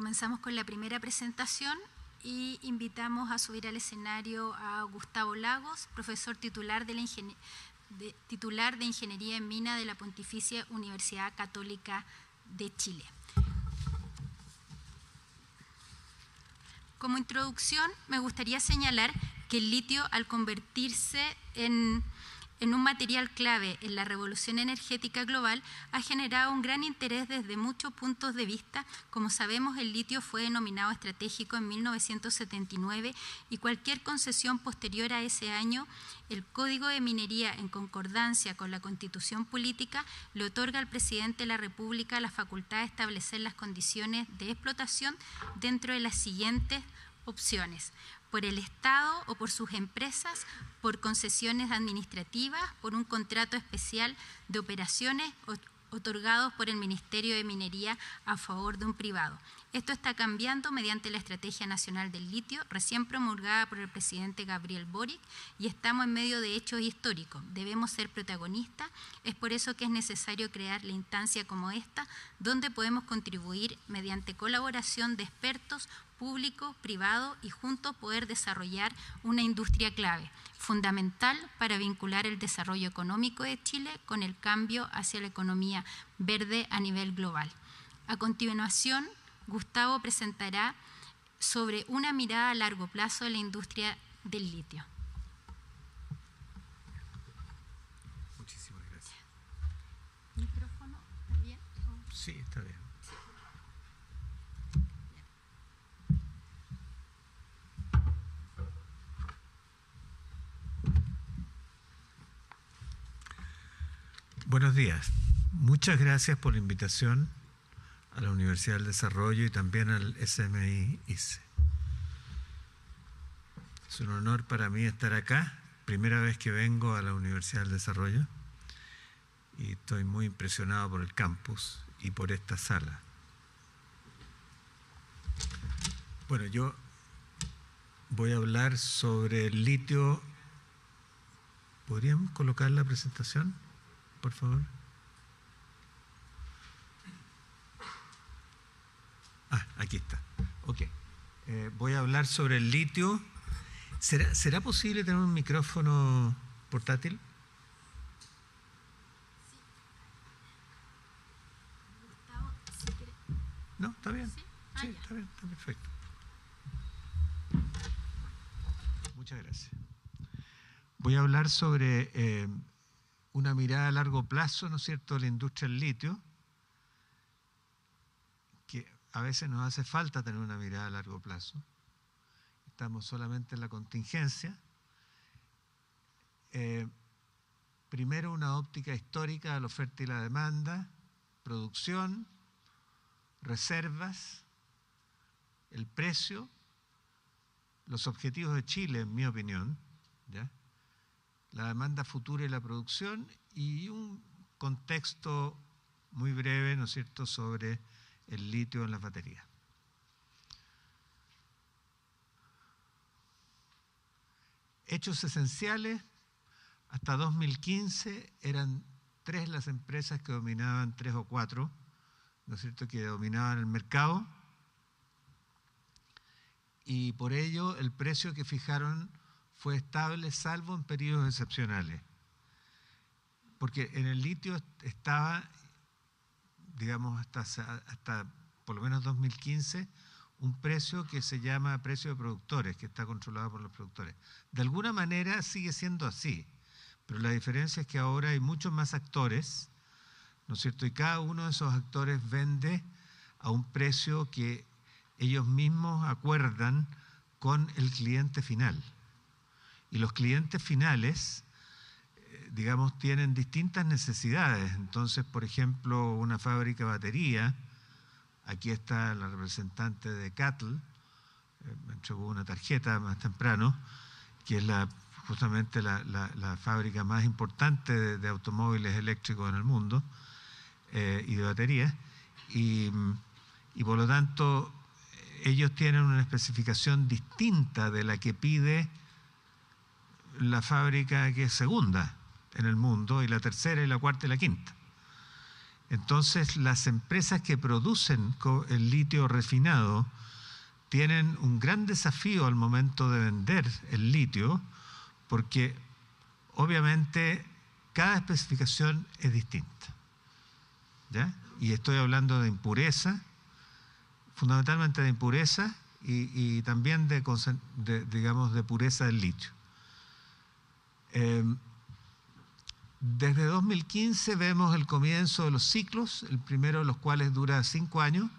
Comenzamos con la primera presentación y invitamos a subir al escenario a Gustavo Lagos, profesor titular de Ingeniería en Mina de la Pontificia Universidad Católica de Chile. Como introducción, me gustaría señalar que el litio, al convertirse en un material clave en la revolución energética global, ha generado un gran interés desde muchos puntos de vista. Como sabemos, el litio fue denominado estratégico en 1979 y cualquier concesión posterior a ese año, el Código de Minería, en concordancia con la Constitución Política, le otorga al presidente de la República la facultad de establecer las condiciones de explotación dentro de las siguientes opciones: por el Estado o por sus empresas, por concesiones administrativas, por un contrato especial de operaciones otorgados por el Ministerio de Minería a favor de un privado. Esto está cambiando mediante la Estrategia Nacional del Litio, recién promulgada por el presidente Gabriel Boric, y estamos en medio de hechos históricos. Debemos ser protagonistas, es por eso que es necesario crear la instancia como esta, donde podemos contribuir mediante colaboración de expertos, público, privado, y juntos poder desarrollar una industria clave, fundamental para vincular el desarrollo económico de Chile con el cambio hacia la economía verde a nivel global. A continuación, Gustavo presentará sobre una mirada a largo plazo de la industria del litio. Muchísimas gracias. ¿Micrófono? ¿Está bien? Sí, está bien. Buenos días. Muchas gracias por la invitación a la Universidad del Desarrollo y también al SMI-ICE. Es un honor para mí estar acá, primera vez que vengo a la Universidad del Desarrollo, y estoy muy impresionado por el campus y por esta sala. Bueno, yo voy a hablar sobre el litio. ¿Podríamos colocar la presentación, por favor? Aquí está. Ok. Voy a hablar sobre el litio. ¿Será posible tener un micrófono portátil? Gustavo, si quiere. No, está bien. Sí, sí, está bien, está perfecto. Muchas gracias. Voy a hablar sobre una mirada a largo plazo, ¿no es cierto?, de la industria del litio, que a veces nos hace falta tener una mirada a largo plazo. Estamos solamente en la contingencia. Primero, una óptica histórica de la oferta y la demanda, producción, reservas, el precio, los objetivos de Chile, en mi opinión, ¿ya?, la demanda futura y la producción, y un contexto muy breve, ¿no es cierto?, sobre el litio en las baterías. Hechos esenciales: hasta 2015 eran 3 las empresas que dominaban, 3 o 4, ¿no es cierto?, que dominaban el mercado, y por ello el precio que fijaron fue estable, salvo en periodos excepcionales. Porque en el litio estaba, digamos, hasta por lo menos 2015, un precio que se llama precio de productores, que está controlado por los productores. De alguna manera sigue siendo así, pero la diferencia es que ahora hay muchos más actores, ¿no es cierto?, y cada uno de esos actores vende a un precio que ellos mismos acuerdan con el cliente final. Y los clientes finales, digamos, tienen distintas necesidades. Entonces, por ejemplo, una fábrica de batería, aquí está la representante de CATL, me entregó una tarjeta más temprano, que es justamente la fábrica más importante de automóviles eléctricos en el mundo, y de baterías, y por lo tanto ellos tienen una especificación distinta de la que pide la fábrica que es segunda en el mundo, y la tercera y la cuarta y la quinta. Entonces, las empresas que producen el litio refinado tienen un gran desafío al momento de vender el litio, porque obviamente cada especificación es distinta, ¿ya? Y estoy hablando de impureza, fundamentalmente de impureza y también digamos, de pureza del litio. Desde 2015 vemos el comienzo de los ciclos, el primero de los cuales dura 5 años,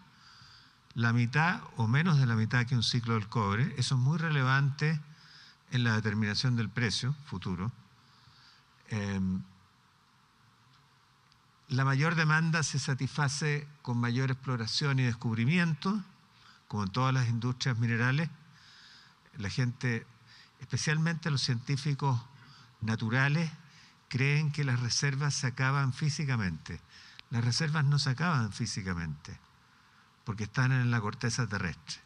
la mitad o menos de la mitad que un ciclo del cobre. Eso es muy relevante en la determinación del precio futuro. La mayor demanda se satisface con mayor exploración y descubrimiento, como en todas las industrias minerales. La gente, especialmente los científicos naturales, creen que las reservas se acaban físicamente. Las reservas no se acaban físicamente, porque están en la corteza terrestre.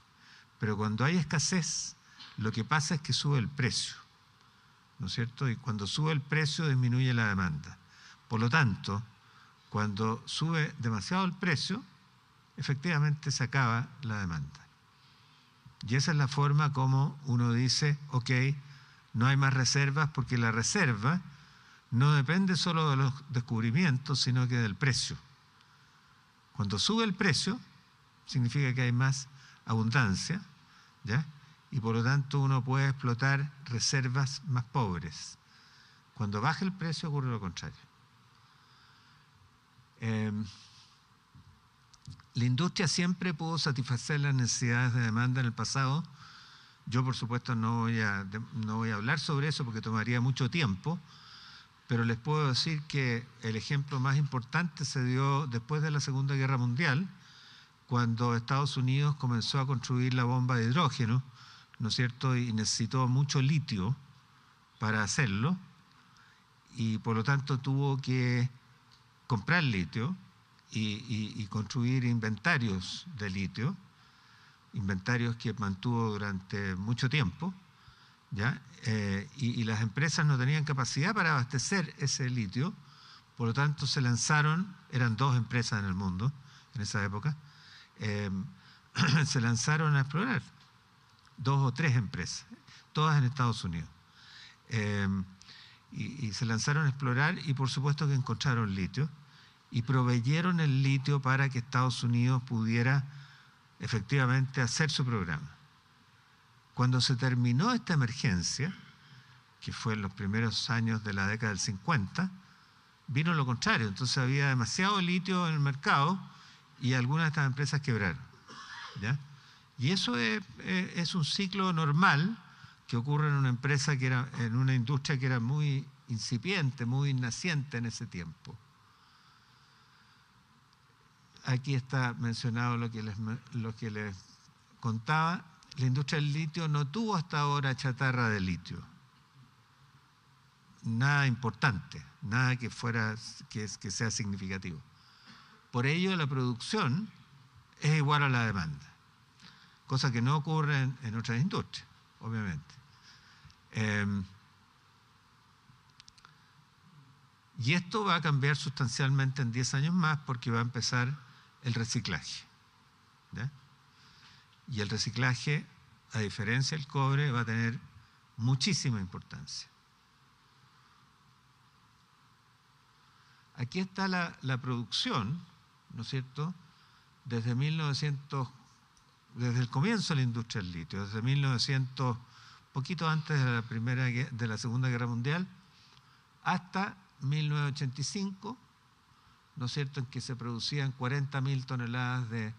Pero cuando hay escasez, lo que pasa es que sube el precio, ¿no es cierto? Y cuando sube el precio, disminuye la demanda. Por lo tanto, cuando sube demasiado el precio, efectivamente se acaba la demanda. Y esa es la forma como uno dice, ok, no hay más reservas, porque la reserva no depende solo de los descubrimientos, sino que del precio. Cuando sube el precio, significa que hay más abundancia, ¿ya? Y por lo tanto uno puede explotar reservas más pobres. Cuando baja el precio ocurre lo contrario. La industria siempre pudo satisfacer las necesidades de demanda en el pasado. Yo, por supuesto, no voy a hablar sobre eso porque tomaría mucho tiempo, pero les puedo decir que el ejemplo más importante se dio después de la Segunda Guerra Mundial, cuando Estados Unidos comenzó a construir la bomba de hidrógeno, ¿no es cierto? Y necesitó mucho litio para hacerlo, y por lo tanto tuvo que comprar litio y construir inventarios de litio, inventarios que mantuvo durante mucho tiempo, ¿ya? Y las empresas no tenían capacidad para abastecer ese litio, por lo tanto se lanzaron, eran 2 empresas en el mundo en esa época, se lanzaron a explorar, 2 o 3 empresas, todas en Estados Unidos. Y se lanzaron a explorar y por supuesto que encontraron litio y proveyeron el litio para que Estados Unidos pudiera efectivamente hacer su programa. Cuando se terminó esta emergencia, que fue en los primeros años de la década del 50, vino lo contrario. Entonces había demasiado litio en el mercado y algunas de estas empresas quebraron, ¿ya? Y eso es un ciclo normal que ocurre en una empresa en una industria que era muy incipiente, muy naciente en ese tiempo. Aquí está mencionado lo que les contaba. La industria del litio no tuvo hasta ahora chatarra de litio. Nada importante, nada que sea significativo. Por ello, la producción es igual a la demanda, cosa que no ocurre en otras industrias, obviamente. Y esto va a cambiar sustancialmente en 10 años más porque va a empezar el reciclaje, ¿ya? Y el reciclaje, a diferencia del cobre, va a tener muchísima importancia. Aquí está la producción, ¿no es cierto?, desde el comienzo de la industria del litio, desde 1900, poquito antes de la Segunda Guerra Mundial, hasta 1985, ¿no es cierto?, en que se producían 40.000 toneladas de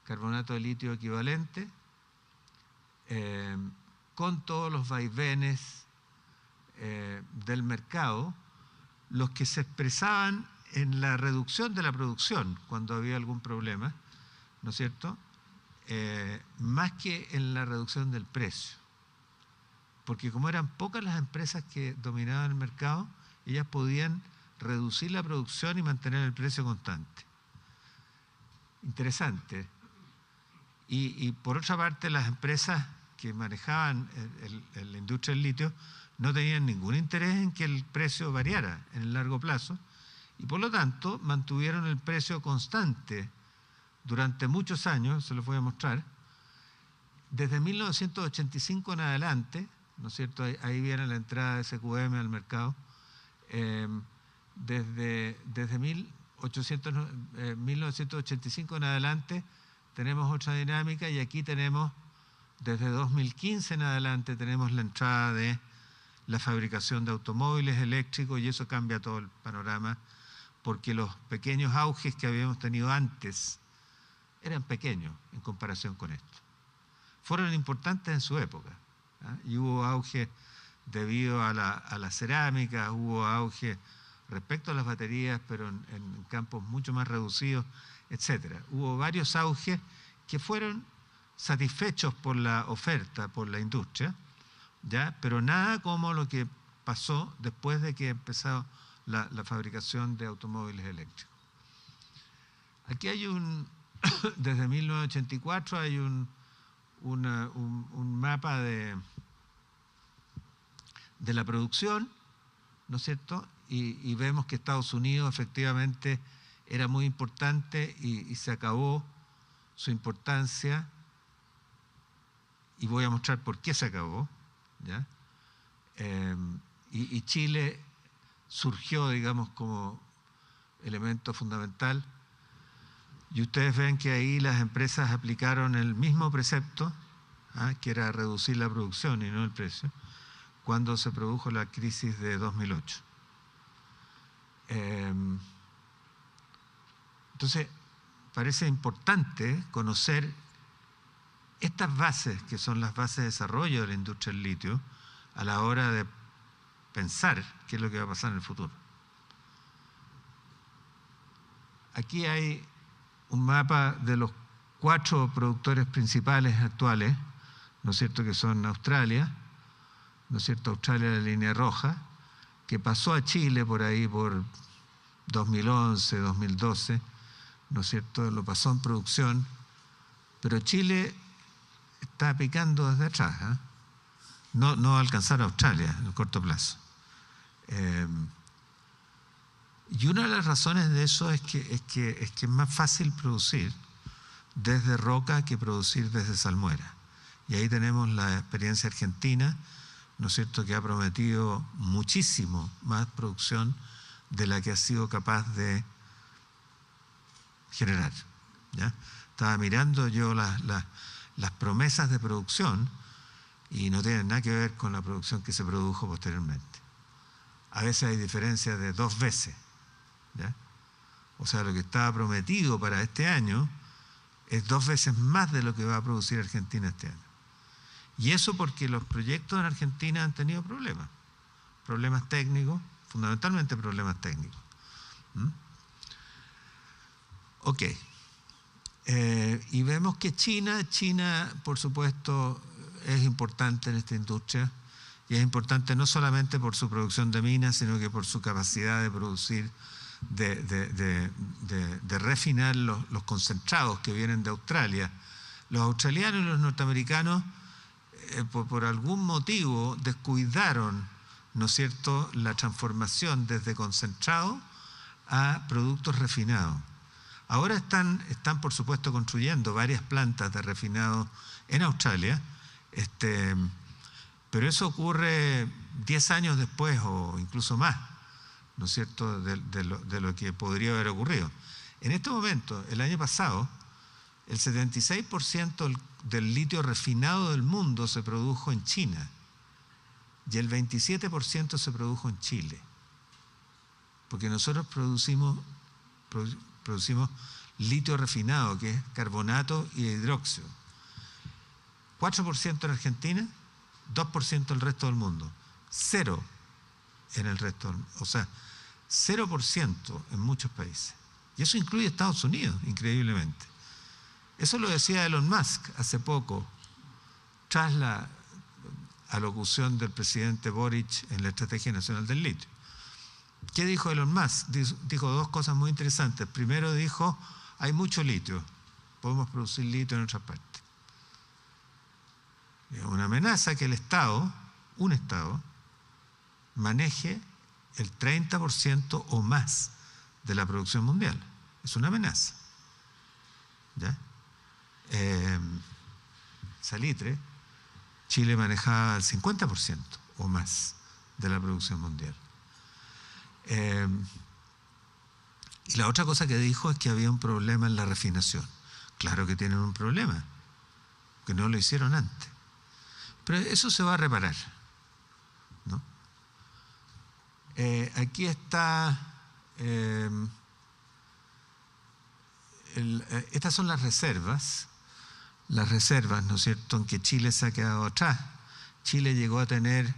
carbonato de litio equivalente, con todos los vaivenes del mercado, los que se expresaban en la reducción de la producción cuando había algún problema, ¿no es cierto?, más que en la reducción del precio. Porque como eran pocas las empresas que dominaban el mercado, ellas podían reducir la producción y mantener el precio constante. Interesante. Y por otra parte, las empresas que manejaban la industria del litio no tenían ningún interés en que el precio variara en el largo plazo Y por lo tanto mantuvieron el precio constante durante muchos años, se los voy a mostrar. Desde 1985 en adelante, ¿no es cierto? Ahí viene la entrada de SQM al mercado. Desde 1985 en adelante tenemos otra dinámica, y aquí tenemos, desde 2015 en adelante, tenemos la entrada de la fabricación de automóviles eléctricos, y eso cambia todo el panorama, porque los pequeños auges que habíamos tenido antes eran pequeños en comparación con esto. Fueron importantes en su época, ¿eh? Y hubo auge debido a la cerámica, hubo auge respecto a las baterías, pero en campos mucho más reducidos, etc. Hubo varios auges que fueron satisfechos por la oferta, por la industria, ¿ya? Pero nada como lo que pasó después de que empezó la fabricación de automóviles eléctricos. Aquí hay desde 1984 hay un mapa de la producción, ¿no es cierto? Y vemos que Estados Unidos efectivamente era muy importante y se acabó su importancia, y voy a mostrar por qué se acabó, ¿ya? Y Chile surgió, digamos, como elemento fundamental. Y ustedes ven que ahí las empresas aplicaron el mismo precepto, que era reducir la producción y no el precio, cuando se produjo la crisis de 2008. Entonces, parece importante conocer estas bases, que son las bases de desarrollo de la industria del litio, a la hora de pensar qué es lo que va a pasar en el futuro. Aquí hay un mapa de los 4 productores principales actuales, ¿no es cierto?, que son Australia, ¿no es cierto? Australia, la línea roja, que pasó a Chile por ahí por 2011, 2012, ¿no es cierto? Lo pasó en producción, pero Chile está picando desde atrás, ¿eh? No va a alcanzar a Australia en el corto plazo. Y una de las razones de eso es que es más fácil producir desde roca que producir desde salmuera. Y ahí tenemos la experiencia argentina, ¿no es cierto?, que ha prometido muchísimo más producción de la que ha sido capaz de generar, ¿ya? Estaba mirando yo las promesas de producción y no tienen nada que ver con la producción que se produjo posteriormente. A veces hay diferencias de 2 veces, ¿ya? O sea, lo que estaba prometido para este año es 2 veces más de lo que va a producir Argentina este año. Y eso porque los proyectos en Argentina han tenido problemas técnicos, fundamentalmente problemas técnicos. Ok. Y vemos que China, por supuesto, es importante en esta industria, y es importante no solamente por su producción de minas, sino que por su capacidad de producir, de refinar los concentrados que vienen de Australia. Los australianos y los norteamericanos, por algún motivo, descuidaron, ¿no es cierto?, la transformación desde concentrado a productos refinados. Ahora están por supuesto construyendo varias plantas de refinado en Australia, pero eso ocurre 10 años después o incluso más, ¿no es cierto?, de lo que podría haber ocurrido. En este momento, el año pasado, el 76% del litio refinado del mundo se produjo en China y el 27% se produjo en Chile, porque nosotros producimos litio refinado, que es carbonato y hidróxido. 4% en Argentina, 2% en el resto del mundo, 0 en el resto del mundo, o sea, 0% en muchos países. Y eso incluye Estados Unidos, increíblemente. Eso lo decía Elon Musk hace poco, tras la alocución del presidente Boric en la Estrategia Nacional del Litio. ¿Qué dijo Elon Musk? Dijo 2 cosas muy interesantes. Primero dijo, hay mucho litio, podemos producir litio en otras partes. Una amenaza que un Estado, maneje el 30% o más de la producción mundial. Es una amenaza. ¿Ya? Salitre, Chile manejaba el 50% o más de la producción mundial. Y la otra cosa que dijo es que había un problema en la refinación. Claro que tienen un problema, que no lo hicieron antes. Pero eso se va a reparar, ¿no? Aquí está, estas son las reservas, ¿no es cierto?, en que Chile se ha quedado atrás. Chile llegó a tener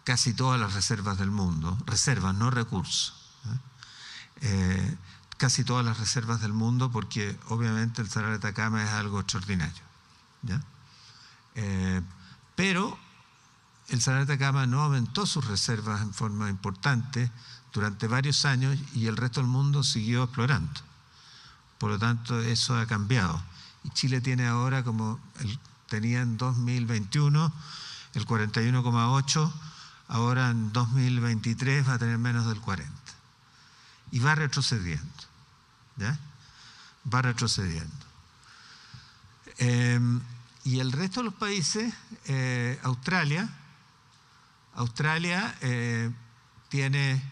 casi todas las reservas del mundo, reservas, no recursos. Casi todas las reservas del mundo, porque obviamente el Salar de Atacama es algo extraordinario, ¿ya? Pero el Salar de Atacama no aumentó sus reservas en forma importante durante varios años y el resto del mundo siguió explorando. Por lo tanto, eso ha cambiado. Y Chile tiene ahora, como tenía en 2021, el 41,8%, ahora en 2023 va a tener menos del 40%. Y va retrocediendo, ¿ya? Va retrocediendo. Y el resto de los países, Australia tiene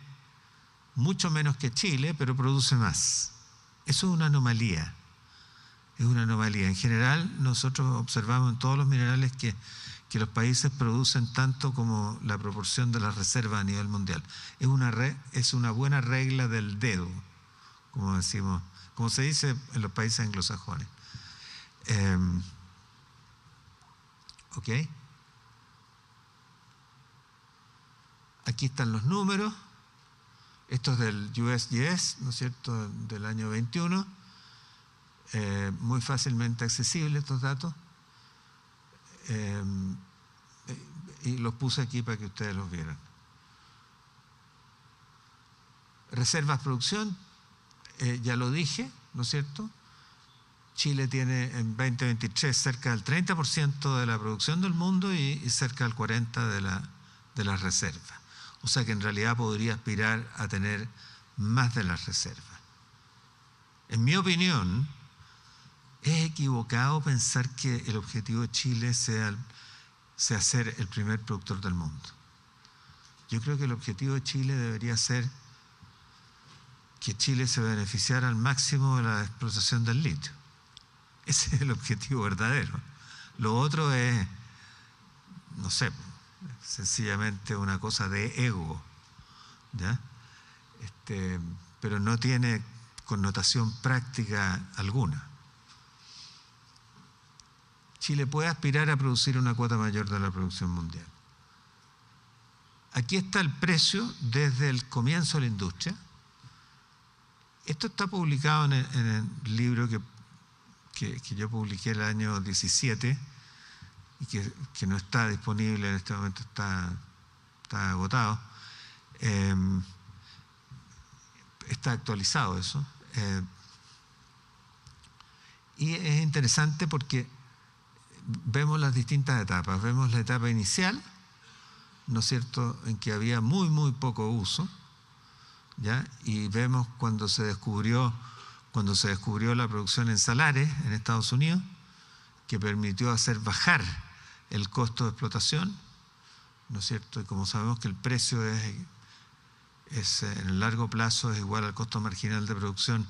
mucho menos que Chile, pero produce más. Eso es una anomalía. Es una anomalía. En general, nosotros observamos en todos los minerales que los países producen tanto como la proporción de las reservas a nivel mundial. Es una buena regla del dedo, como decimos, como se dice en los países anglosajones. ¿Ok? Aquí están los números. Esto es del USGS, ¿no es cierto?, del año 21. Muy fácilmente accesibles estos datos. Y los puse aquí para que ustedes los vieran. Reservas, producción, ya lo dije, ¿no es cierto? Chile tiene en 2023 cerca del 30% de la producción del mundo y cerca del 40% de las reservas. O sea que en realidad podría aspirar a tener más de las reservas. En mi opinión, es equivocado pensar que el objetivo de Chile sea ser el primer productor del mundo. Yo creo que el objetivo de Chile debería ser que Chile se beneficiara al máximo de la explotación del litio. Ese es el objetivo verdadero. Lo otro es, no sé, sencillamente una cosa de ego, ¿ya? Pero no tiene connotación práctica alguna. Chile puede aspirar a producir una cuota mayor de la producción mundial. Aquí está el precio desde el comienzo de la industria. Esto está publicado en el libro que yo publiqué el año 17 y que no está disponible en este momento, está agotado. Está actualizado eso. Y es interesante porque vemos las distintas etapas. Vemos la etapa inicial, ¿no es cierto?, en que había muy, muy poco uso, ¿ya? Y vemos cuando se descubrió la producción en salares en Estados Unidos, que permitió hacer bajar el costo de explotación, ¿no es cierto? Y como sabemos que el precio en el largo plazo es igual al costo marginal de producción,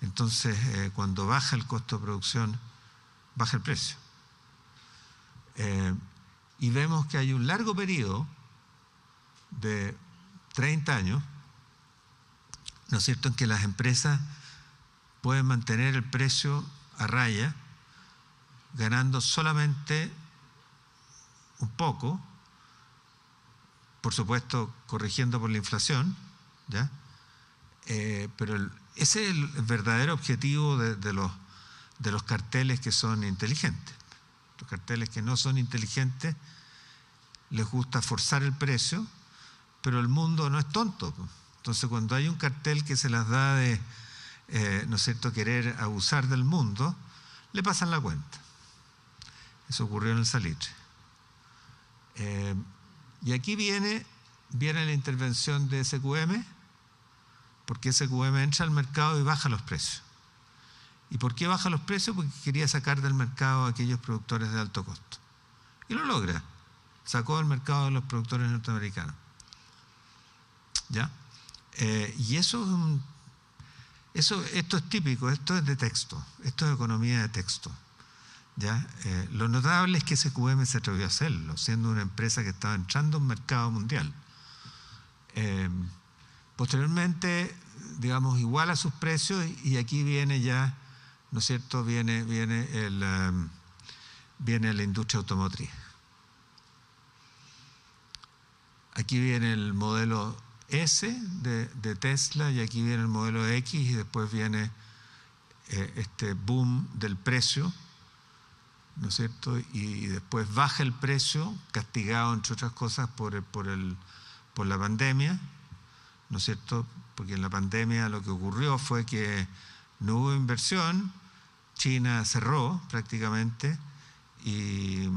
entonces cuando baja el costo de producción, baja el precio. Y vemos que hay un largo periodo de 30 años, ¿no es cierto?, en que las empresas pueden mantener el precio a raya, ganando solamente un poco, por supuesto corrigiendo por la inflación, ¿ya? Pero ese es el verdadero objetivo de los carteles que son inteligentes. Los carteles que no son inteligentes les gusta forzar el precio, pero el mundo no es tonto. Entonces, cuando hay un cartel que se las da de, ¿no es cierto?, querer abusar del mundo, le pasan la cuenta. Eso ocurrió en el salitre. Y aquí viene la intervención de SQM, Porque SQM entra al mercado y baja los precios. ¿Y por qué baja los precios? Porque quería sacar del mercado a aquellos productores de alto costo. Y lo logra. Sacó del mercado a los productores norteamericanos. ¿Ya? Y esto es típico, esto es de texto, esto es economía de texto. ¿Ya? Lo notable es que SQM se atrevió a hacerlo, siendo una empresa que estaba entrando a un mercado mundial. Posteriormente, digamos, iguala sus precios y aquí viene ya, ¿no es cierto?, viene la industria automotriz. Aquí viene el modelo S de Tesla y aquí viene el modelo X y después viene este boom del precio, ¿no es cierto? Y después baja el precio, castigado entre otras cosas por la pandemia, ¿no es cierto? Porque en la pandemia lo que ocurrió fue que no hubo inversión, China cerró prácticamente y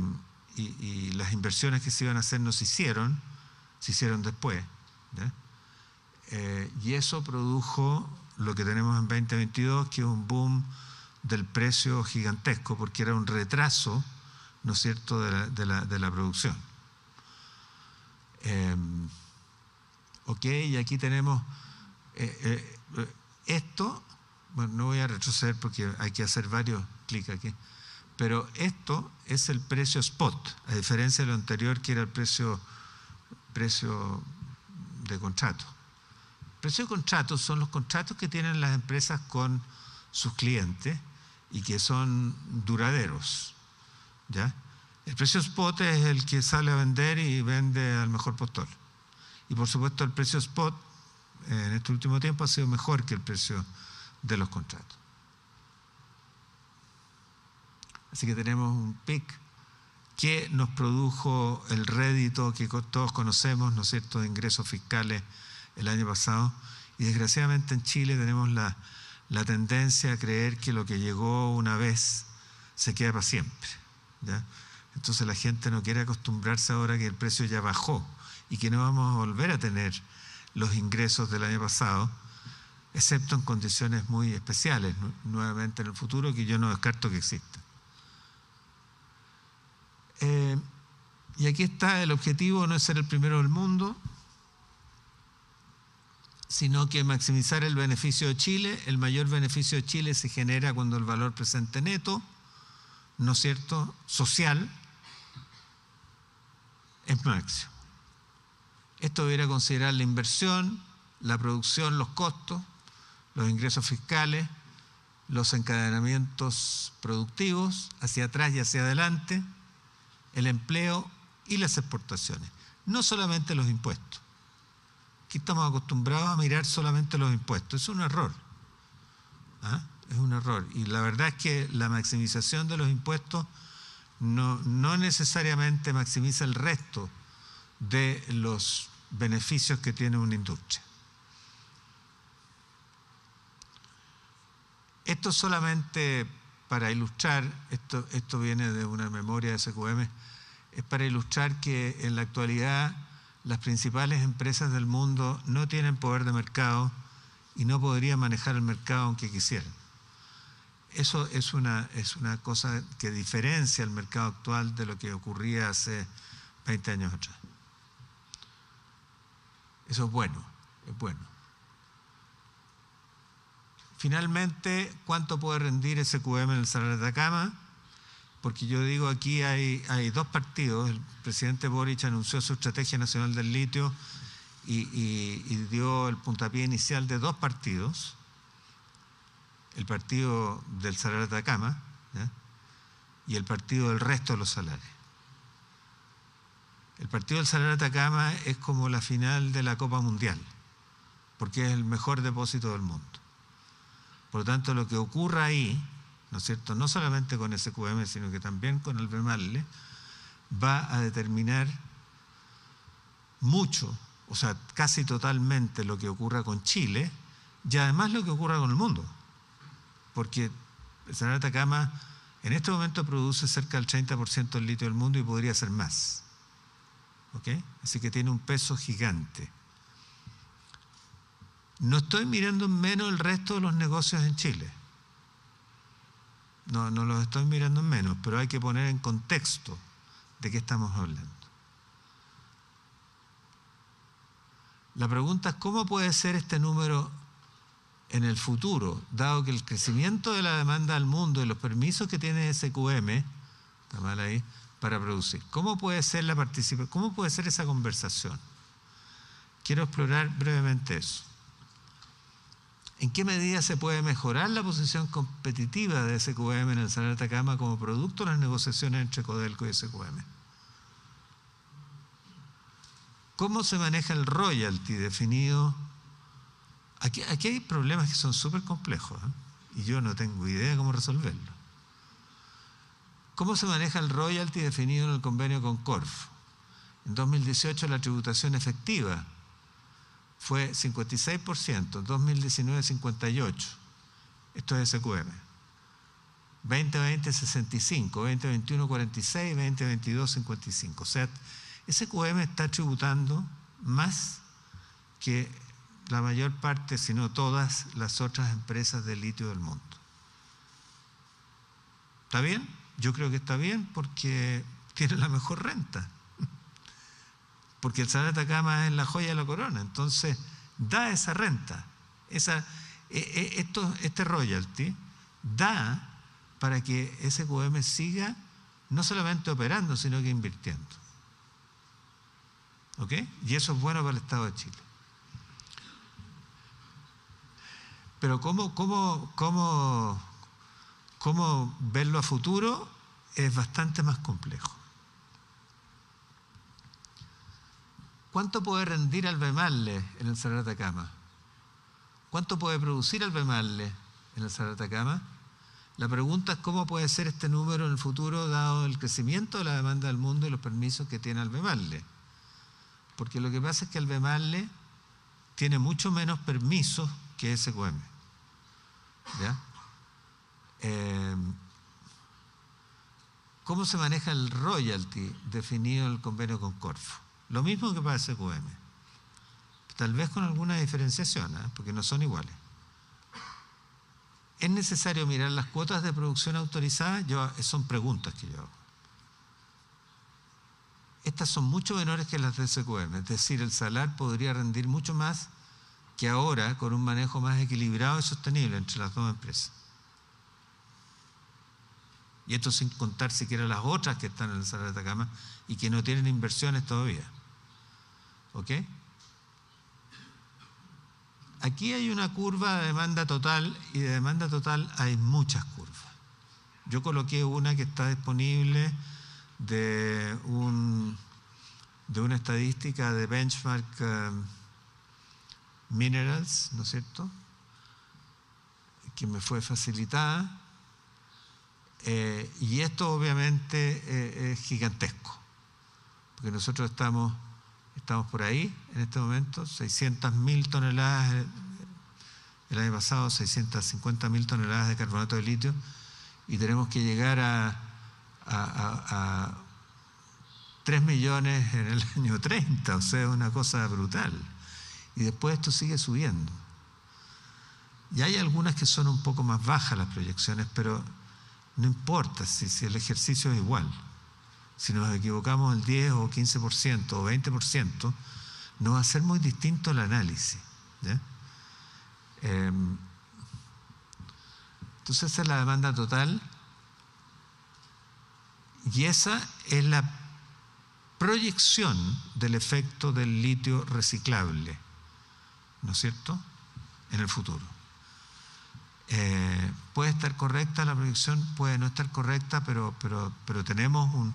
las inversiones que se iban a hacer no se hicieron después. ¿Ya? Y eso produjo lo que tenemos en 2022, que es un boom del precio gigantesco, porque era un retraso, ¿no es cierto?, de la producción. Ok, y aquí tenemos esto. Bueno, no voy a retroceder porque hay que hacer varios clics aquí, pero esto es el precio spot, a diferencia de lo anterior que era el precio de contrato. El precio de contrato son los contratos que tienen las empresas con sus clientes y que son duraderos, ¿ya? El precio spot es el que sale a vender y vende al mejor postor. Y por supuesto el precio spot en este último tiempo ha sido mejor que el precio de los contratos. Así que tenemos un pic que nos produjo el rédito que todos conocemos, ¿no es cierto?, de ingresos fiscales el año pasado. Y desgraciadamente en Chile tenemos la tendencia a creer que lo que llegó una vez se queda para siempre, ¿ya? Entonces la gente no quiere acostumbrarse ahora que el precio ya bajó y que no vamos a volver a tener los ingresos del año pasado, excepto en condiciones muy especiales, nuevamente en el futuro, que yo no descarto que existan. Y aquí está el objetivo: no es ser el primero del mundo, sino que maximizar el beneficio de Chile. El mayor beneficio de Chile se genera cuando el valor presente neto, ¿no es cierto?, social, es máximo. Esto debería considerar la inversión, la producción, los costos, los ingresos fiscales, los encadenamientos productivos hacia atrás y hacia adelante, el empleo y las exportaciones, no solamente los impuestos. Aquí estamos acostumbrados a mirar solamente los impuestos. Es un error. ¿Ah? Es un error. Y la verdad es que la maximización de los impuestos no necesariamente maximiza el resto de los beneficios que tiene una industria. Esto solamente para ilustrar, esto viene de una memoria de SQM, es para ilustrar que en la actualidad las principales empresas del mundo no tienen poder de mercado y no podrían manejar el mercado aunque quisieran. Eso es una cosa que diferencia el mercado actual de lo que ocurría hace 20 años atrás. Eso es bueno, es bueno. Finalmente, ¿cuánto puede rendir SQM en el Salar de Atacama? Porque yo digo, aquí hay dos partidos. El presidente Boric anunció su estrategia nacional del litio y dio el puntapié inicial de dos partidos. El partido del Salar de Atacama, ¿ya?, y el partido del resto de los salares. El partido del Salar de Atacama es como la final de la Copa Mundial, porque es el mejor depósito del mundo. Por lo tanto, lo que ocurra ahí, ¿no es cierto?, no solamente con SQM, sino que también con Albemarle, va a determinar mucho, o sea, casi totalmente lo que ocurra con Chile y además lo que ocurra con el mundo. Porque el Salar de Atacama en este momento produce cerca del 30% del litio del mundo y podría ser más. ¿Ok? Así que tiene un peso gigante. No estoy mirando en menos el resto de los negocios en Chile. No los estoy mirando en menos, pero hay que poner en contexto de qué estamos hablando. La pregunta es cómo puede ser este número en el futuro, dado que el crecimiento de la demanda del mundo y los permisos que tiene SQM, está mal ahí, para producir. ¿Cómo puede ser la participación? ¿Cómo puede ser esa conversación? Quiero explorar brevemente eso. ¿En qué medida se puede mejorar la posición competitiva de SQM en el Salar de Atacama como producto de las negociaciones entre Codelco y SQM? ¿Cómo se maneja el royalty definido? Aquí hay problemas que son súper complejos, y yo no tengo idea de cómo resolverlo. ¿Cómo se maneja el royalty definido en el convenio con Corfo? En 2018 la tributación efectiva fue 56%, en 2019 58%. Esto es SQM. 2020 65%, 2021 46%, 2022 55%. O sea, SQM está tributando más que la mayor parte, si no todas, las otras empresas de litio del mundo. ¿Está bien? Yo creo que está bien porque tiene la mejor renta. Porque el Salar de Atacama es la joya de la corona, entonces da esa renta. Este royalty da para que SQM siga no solamente operando, sino que invirtiendo. ¿Ok? Y eso es bueno para el Estado de Chile. Pero ¿cómo verlo a futuro? Es bastante más complejo. ¿Cuánto puede rendir Albemarle en el Salar de Atacama? ¿Cuánto puede producir Albemarle en el Salar de Atacama? La pregunta es cómo puede ser este número en el futuro dado el crecimiento de la demanda del mundo y los permisos que tiene Albemarle. Porque lo que pasa es que Albemarle tiene mucho menos permisos que SQM. ¿Ya? ¿Cómo se maneja el royalty definido en el convenio con Corfo? Lo mismo que para SQM. Tal vez con alguna diferenciación, porque no son iguales. ¿Es necesario mirar las cuotas de producción autorizadas? Son preguntas que yo hago. Estas son mucho menores que las de SQM, es decir, el salar podría rendir mucho más que ahora con un manejo más equilibrado y sostenible entre las dos empresas. Y esto sin contar siquiera las otras que están en el Salar de Atacama y que no tienen inversiones todavía. ¿Ok? Aquí hay una curva de demanda total y de demanda total hay muchas curvas. Yo coloqué una que está disponible de una estadística de Benchmark Minerals, ¿no es cierto?, que me fue facilitada. Y esto obviamente es gigantesco, porque nosotros estamos por ahí en este momento, 600.000 toneladas, el año pasado 650.000 toneladas de carbonato de litio, y tenemos que llegar a 3 millones en el año 30, o sea, una cosa brutal. Y después esto sigue subiendo. Y hay algunas que son un poco más bajas las proyecciones, pero no importa si el ejercicio es igual. Si nos equivocamos el 10 o 15% o 20%, no va a ser muy distinto el análisis. ¿Ya? Entonces esa es la demanda total y esa es la proyección del efecto del litio reciclable, ¿no es cierto?, en el futuro. Puede estar correcta la proyección, puede no estar correcta, pero tenemos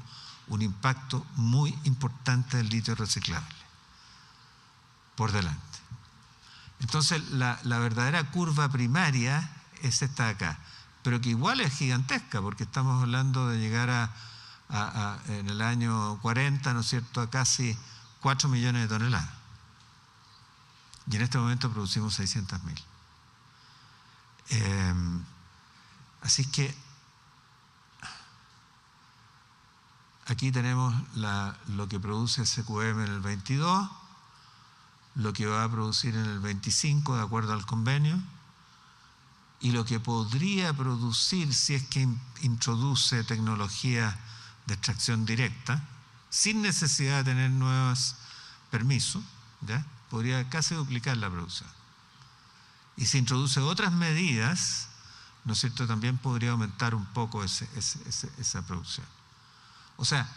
un impacto muy importante del litio reciclable por delante. Entonces la verdadera curva primaria es esta de acá, pero que igual es gigantesca, porque estamos hablando de llegar en el año 40, ¿no es cierto?, a casi 4 millones de toneladas. Y en este momento producimos 600.000. Así que aquí tenemos lo que produce SQM en el 22, lo que va a producir en el 25 de acuerdo al convenio y lo que podría producir si es que introduce tecnología de extracción directa sin necesidad de tener nuevos permisos, ¿ya? Podría casi duplicar la producción. Y si introduce otras medidas, ¿no es cierto?, también podría aumentar un poco esa producción. O sea,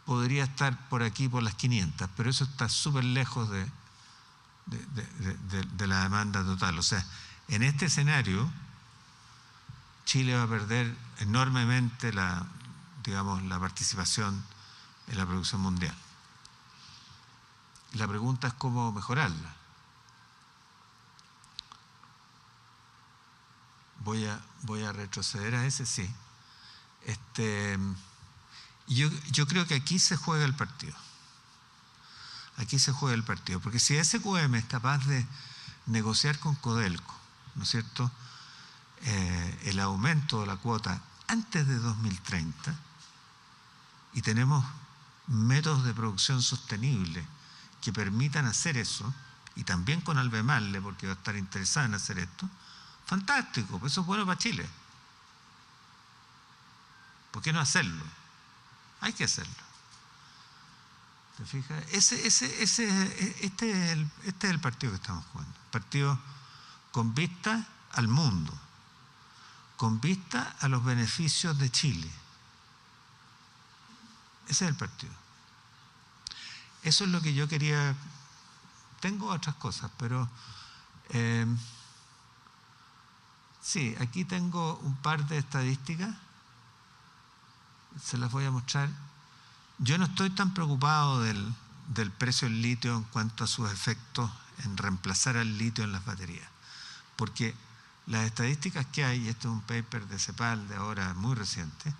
podría estar por aquí por las 500, pero eso está súper lejos de la demanda total. O sea, en este escenario, Chile va a perder enormemente la participación en la producción mundial. La pregunta es cómo mejorarla. Voy a retroceder a ese, sí. Yo creo que aquí se juega el partido. Aquí se juega el partido, porque si SQM es capaz de negociar con Codelco, ¿no es cierto?, el aumento de la cuota antes de 2030, y tenemos métodos de producción sostenible que permitan hacer eso, y también con Albemarle, porque va a estar interesada en hacer esto, fantástico, pues eso es bueno para Chile. ¿Por qué no hacerlo? Hay que hacerlo. ¿Te fijas? Este es el partido que estamos jugando. Partido con vista al mundo, con vista a los beneficios de Chile. Ese es el partido. Eso es lo que yo quería. Tengo otras cosas, pero sí, aquí tengo un par de estadísticas. Se las voy a mostrar. Yo no estoy tan preocupado del precio del litio en cuanto a sus efectos en reemplazar al litio en las baterías, porque las estadísticas que hay, y esto es un paper de CEPAL de ahora muy reciente,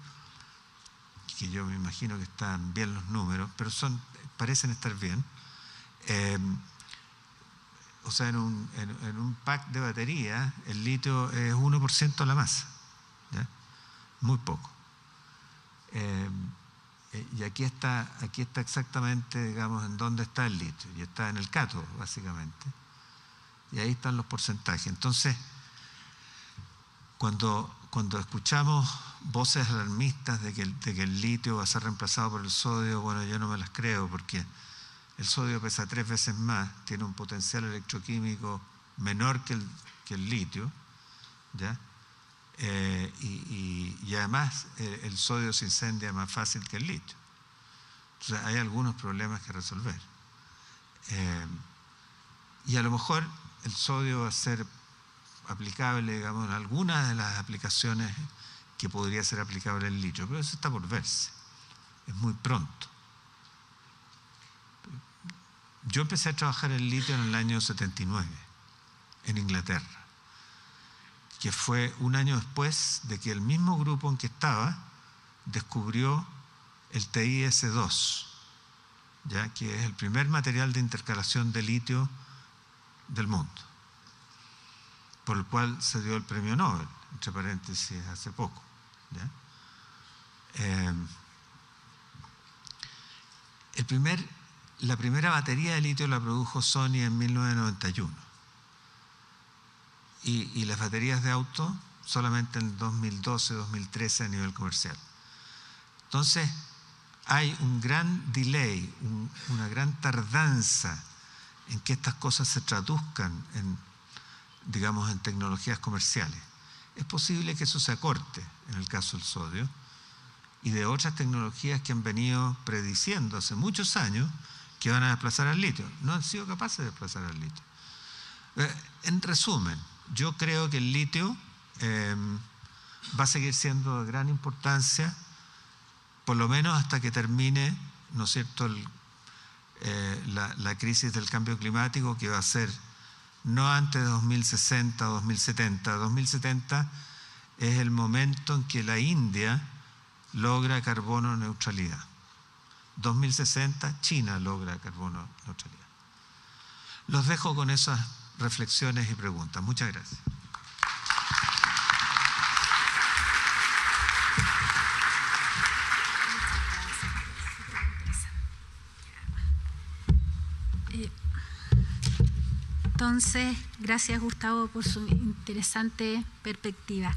que yo me imagino que están bien los números, pero parecen estar bien. O sea, en un pack de batería el litio es 1% de la masa, ¿ya? Muy poco. Y aquí está exactamente, digamos, en dónde está el litio, y está en el cátodo, básicamente. Y ahí están los porcentajes. Entonces, cuando escuchamos voces alarmistas de que el litio va a ser reemplazado por el sodio, bueno, yo no me las creo, porque el sodio pesa 3 veces más, tiene un potencial electroquímico menor que el litio, ¿ya? Y además el sodio se incendia más fácil que el litio. Entonces hay algunos problemas que resolver. Y a lo mejor el sodio va a ser aplicable, digamos, en algunas de las aplicaciones que podría ser aplicable el litio, pero eso está por verse. Es muy pronto. Yo empecé a trabajar en litio en el año 79, en Inglaterra, que fue un año después de que el mismo grupo en que estaba descubrió el TiS2, ¿ya? Que es el primer material de intercalación de litio del mundo, por el cual se dio el premio Nobel, entre paréntesis, hace poco, ¿ya? La primera batería de litio la produjo Sony en 1991. Y las baterías de auto solamente en 2012, 2013 a nivel comercial. Entonces, hay un gran delay, una gran tardanza en que estas cosas se traduzcan en tecnologías comerciales. Es posible que eso se acorte en el caso del sodio y de otras tecnologías que han venido prediciendo hace muchos años que van a desplazar al litio. No han sido capaces de desplazar al litio. En resumen, yo creo que el litio va a seguir siendo de gran importancia, por lo menos hasta que termine, ¿no es cierto?, la crisis del cambio climático, que va a ser no antes de 2060 o 2070. 2070 es el momento en que la India logra carbono neutralidad. 2060 China logra carbono neutralidad. Los dejo con esas reflexiones y preguntas. Muchas gracias. Entonces, gracias Gustavo por su interesante perspectiva.